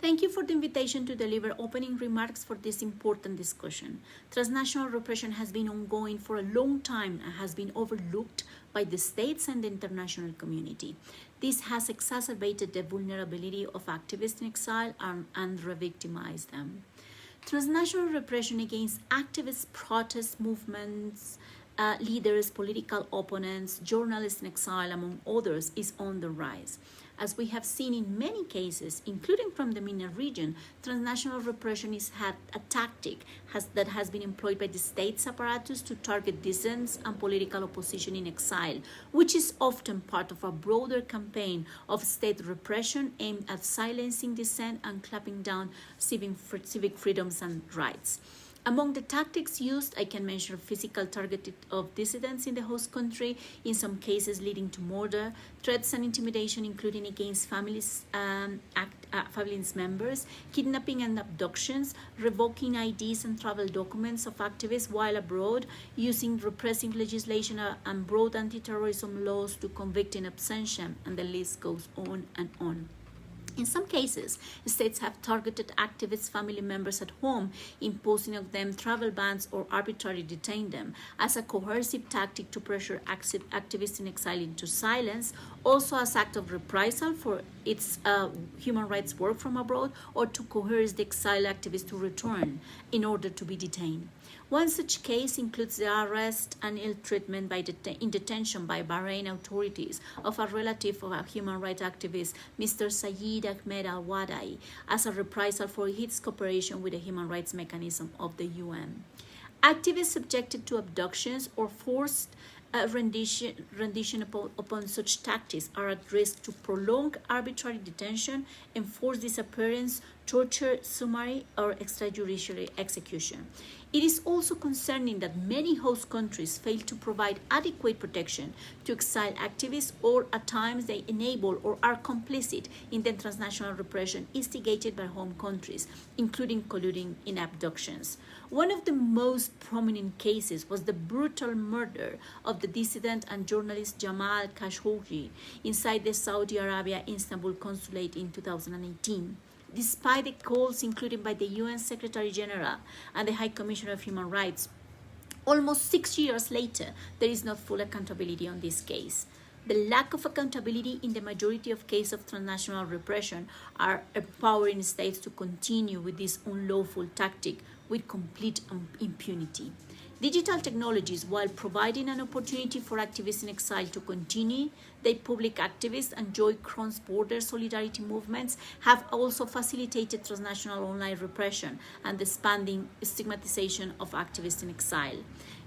Thank you for the invitation to deliver opening remarks for this important discussion. Transnational repression has been ongoing for a long time and has been overlooked by the states and the international community. This has exacerbated the vulnerability of activists in exile and re-victimized them. Transnational repression against activist protest movements, leaders, political opponents, journalists in exile, among others, is on the rise. As we have seen in many cases, including from the MENA region, transnational repression is a tactic that has been employed by the state's apparatus to target dissidents and political opposition in exile, which is often part of a broader campaign of state repression aimed at silencing dissent and clamping down civic freedoms and rights. Among the tactics used, I can mention physical targeting of dissidents in the host country, in some cases leading to murder, threats and intimidation, including against families members, kidnapping and abductions, revoking IDs and travel documents of activists while abroad, using repressive legislation and broad anti-terrorism laws to convict in absentia, and the list goes on and on. In some cases, states have targeted activists' family members at home, imposing on them travel bans or arbitrarily detain them as a coercive tactic to pressure activists in exile into silence, also as act of reprisal for its human rights work from abroad, or to coerce the exile activists to return in order to be detained. One such case includes the arrest and ill treatment in detention by Bahrain authorities of a relative of a human rights activist, Mr. Saeed Ahmed al-Wadai, as a reprisal for his cooperation with the human rights mechanism of the UN. Activists subjected to abductions or forced rendition upon such tactics are at risk to prolonged arbitrary detention, enforced disappearance, torture, summary, or extrajudicial execution. It is also concerning that many host countries fail to provide adequate protection to exile activists, or at times they enable or are complicit in the transnational repression instigated by home countries, including colluding in abductions. One of the most prominent cases was the brutal murder of the dissident and journalist Jamal Khashoggi inside the Saudi Arabia Istanbul consulate in 2018. Despite the calls included by the UN Secretary General and the High Commissioner of Human Rights, almost 6 years later, there is not full accountability on this case. The lack of accountability in the majority of cases of transnational repression are empowering states to continue with this unlawful tactic with complete impunity. Digital technologies, while providing an opportunity for activists in exile to continue their public activists and join cross-border solidarity movements, have also facilitated transnational online repression and the expanding stigmatization of activists in exile.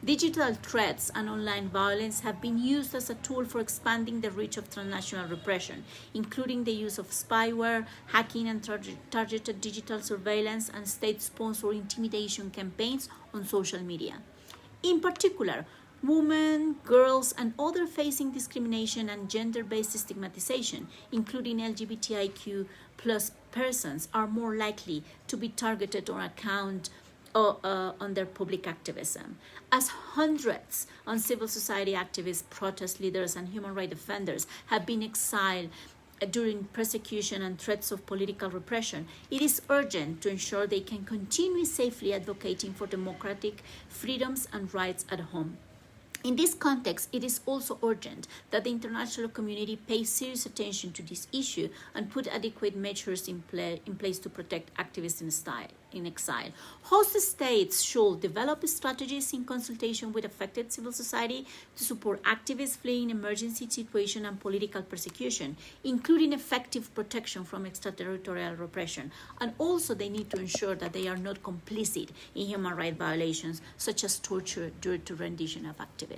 Digital threats and online violence have been used as a tool for expanding the reach of transnational repression, including the use of spyware, hacking and targeted digital surveillance, and state-sponsored intimidation campaigns on social media. In particular, women, girls, and others facing discrimination and gender-based stigmatization, including LGBTIQ plus persons, are more likely to be targeted on account on their public activism. As hundreds of civil society activists, protest leaders, and human rights defenders have been exiled during persecution and threats of political repression, it is urgent to ensure they can continue safely advocating for democratic freedoms and rights at home. In this context, it is also urgent that the international community pay serious attention to this issue and put adequate measures in place to protect activists in exile. Host states should develop strategies in consultation with affected civil society to support activists fleeing emergency situation and political persecution, including effective protection from extraterritorial repression. And also they need to ensure that they are not complicit in human rights violations such as torture due to rendition of activists.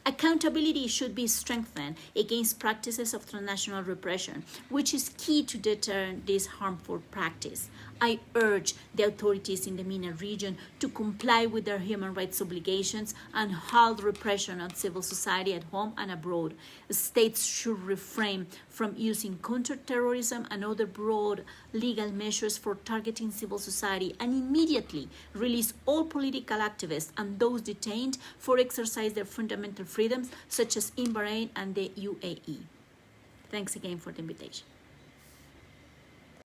Accountability should be strengthened against practices of transnational repression, which is key to deter this harmful practice. I urge the authorities in the MENA region to comply with their human rights obligations and halt repression on civil society at home and abroad. States should refrain from using counterterrorism and other broad legal measures for targeting civil society, and immediately release all political activists and those detained for exercise their fundamental freedoms, such as in Bahrain and the UAE. Thanks again for the invitation.